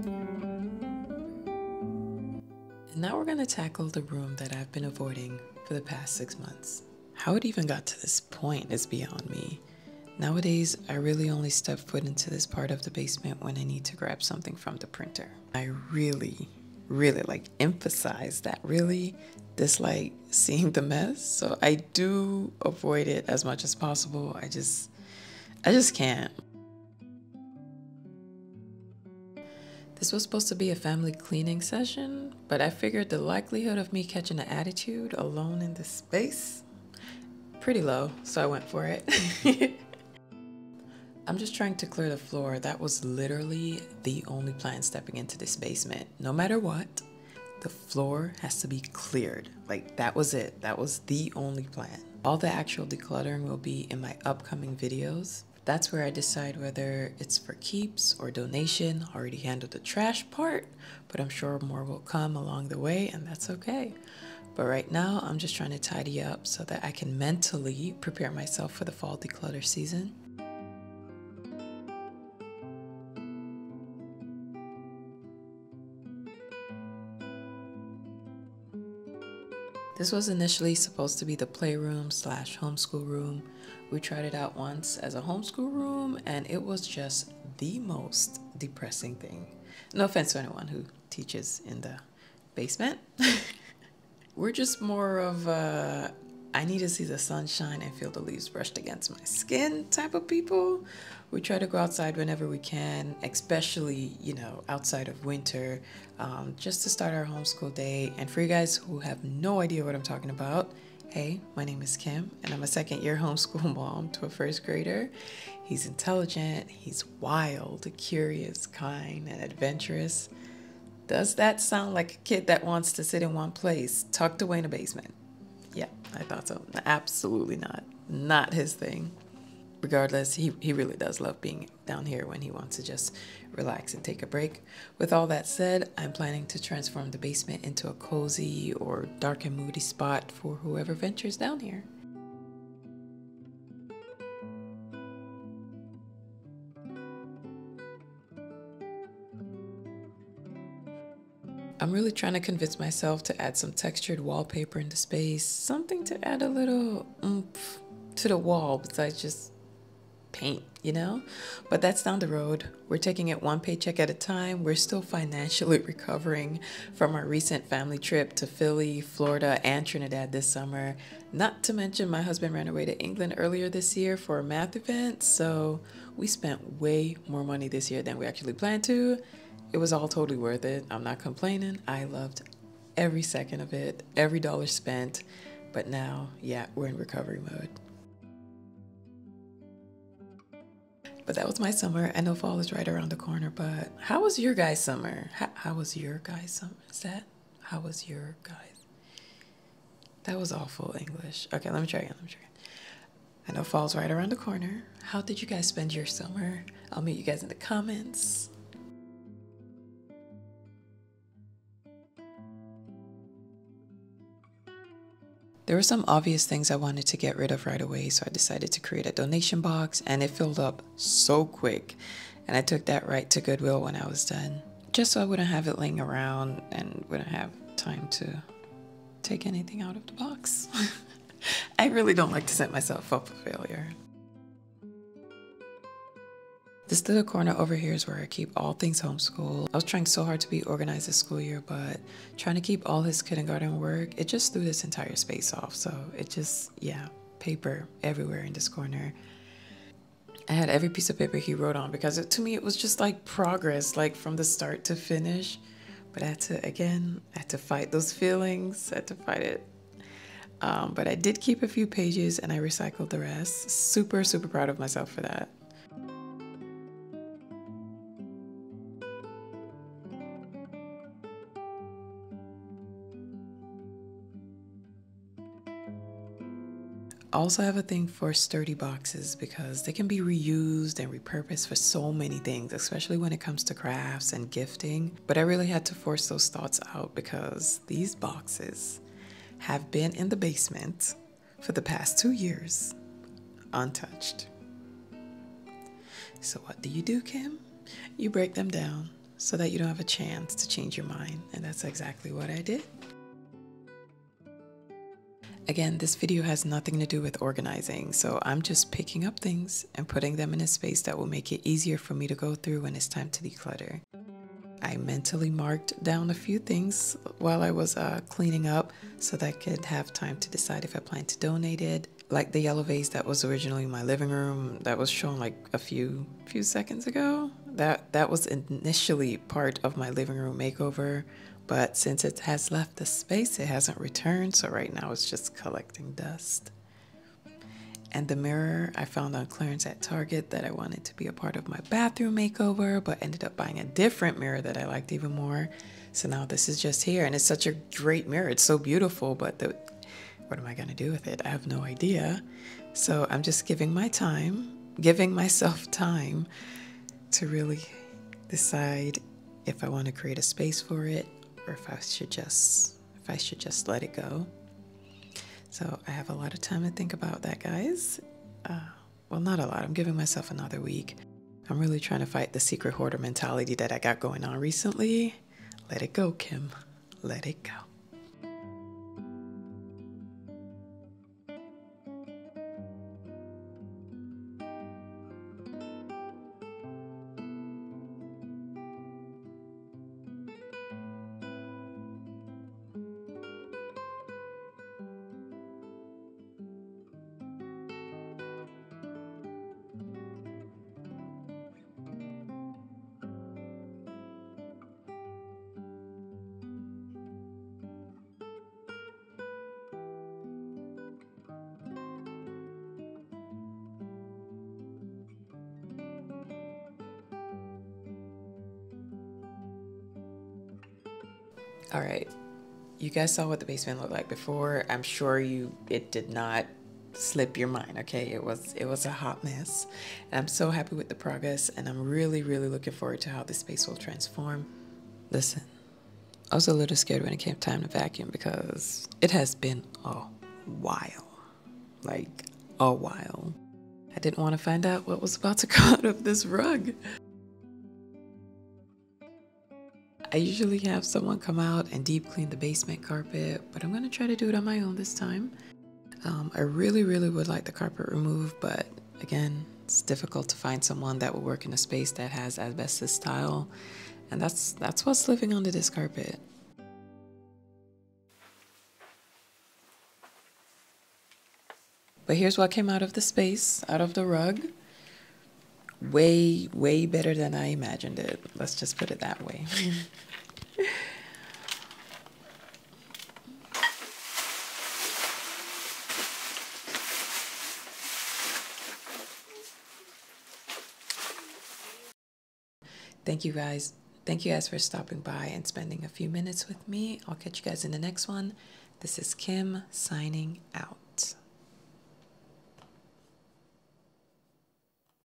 And now we're going to tackle the room that I've been avoiding for the past 6 months. How it even got to this point is beyond me. Nowadays, I really only step foot into this part of the basement when I need to grab something from the printer. I really emphasize that really dislike seeing the mess. So I do avoid it as much as possible. I just can't. This was supposed to be a family cleaning session, but I figured the likelihood of me catching an attitude alone in this space pretty low, so I went for it. I'm just trying to clear the floor. That was literally the only plan stepping into this basement. No matter what, the floor has to be cleared. Like, that was it. That was the only plan. All the actual decluttering will be in my upcoming videos. That's where I decide whether it's for keeps or donation. Already handled the trash part, but I'm sure more will come along the way, and that's okay. But right now, I'm just trying to tidy up so that I can mentally prepare myself for the fall declutter season. This was initially supposed to be the playroom / homeschool room. We tried it out once as a homeschool room, and it was just the most depressing thing. No offense to anyone who teaches in the basement. We're just more of a, I need to see the sunshine and feel the leaves brushed against my skin type of people. We try to go outside whenever we can, especially, outside of winter, just to start our homeschool day. And for you guys who have no idea what I'm talking about, hey, my name is Kim, and I'm a second-year homeschool mom to a first grader. He's intelligent, he's wild, curious, kind, and adventurous. Does that sound like a kid that wants to sit in one place, tucked away in a basement? Yeah, I thought so. Absolutely not. Not his thing. Regardless, he really does love being down here when he wants to just relax and take a break. With all that said, I'm planning to transform the basement into a cozy or dark and moody spot for whoever ventures down here. I'm really trying to convince myself to add some textured wallpaper in the space, something to add a little oomph to the wall besides just paint, But that's down the road. We're taking it one paycheck at a time. We're still financially recovering from our recent family trip to Philly, Florida, and Trinidad this summer. Not to mention my husband ran away to England earlier this year for a math event, so we spent way more money this year than we actually planned to. It was all totally worth it. I'm not complaining. I loved every second of it, every dollar spent. But now, we're in recovery mode. But that was my summer. I know fall is right around the corner, but how was your guys' summer? How was your guys' summer? How was your guys? That was awful English. Okay, let me try again. I know fall's right around the corner. How did you guys spend your summer? I'll meet you guys in the comments. There were some obvious things I wanted to get rid of right away, so I decided to create a donation box, and it filled up so quick. And I took that right to Goodwill when I was done, just so I wouldn't have it laying around and wouldn't have time to take anything out of the box. I really don't like to set myself up for failure. This little corner over here is where I keep all things homeschool. I was trying so hard to be organized this school year, but trying to keep all his kindergarten work, it just threw this entire space off. So it just, paper everywhere in this corner. I had every piece of paper he wrote on because to me it was just like progress, like from the start to finish. But I had to fight those feelings. I had to fight it. But I did keep a few pages and I recycled the rest. Super, super proud of myself for that. I also have a thing for sturdy boxes because they can be reused and repurposed for so many things, especially when it comes to crafts and gifting. But I really had to force those thoughts out because these boxes have been in the basement for the past 2 years, untouched. So what do, Kim? You break them down, so that you don't have a chance to change your mind. And that's exactly what I did. Again, this video has nothing to do with organizing, so I'm just picking up things and putting them in a space that will make it easier for me to go through when it's time to declutter. I mentally marked down a few things while I was cleaning up so that I could have time to decide if I plan to donate it. Like the yellow vase that was originally in my living room that was shown like a few seconds ago. That was initially part of my living room makeover, but since it has left the space, it hasn't returned, so right now it's just collecting dust. And the mirror I found on clearance at Target that I wanted to be a part of my bathroom makeover, but ended up buying a different mirror that I liked even more. So now this is just here, and it's such a great mirror. It's so beautiful, but what am I gonna do with it? I have no idea. So I'm just giving myself time to really decide if I want to create a space for it or if I should just let it go. So I have a lot of time to think about that, guys. Well, not a lot. I'm giving myself another week. I'm really trying to fight the secret hoarder mentality that I got going on recently. Let it go, Kim. Let it go. All right, you guys saw what the basement looked like before. I'm sure it did not slip your mind, okay? It was a hot mess. And I'm so happy with the progress, and I'm really, really looking forward to how this space will transform. Listen, I was a little scared when it came time to vacuum because it has been a while. Like, a while. I didn't want to find out what was about to come out of this rug. I usually have someone come out and deep clean the basement carpet, but I'm gonna try to do it on my own this time. I really, really would like the carpet removed, but again, it's difficult to find someone that will work in a space that has asbestos tile, and that's what's living under this carpet. But here's what came out of the space, out of the rug. Way, way better than I imagined it. Let's just put it that way. Thank you guys. Thank you guys for stopping by and spending a few minutes with me. I'll catch you guys in the next one. This is Kim signing out.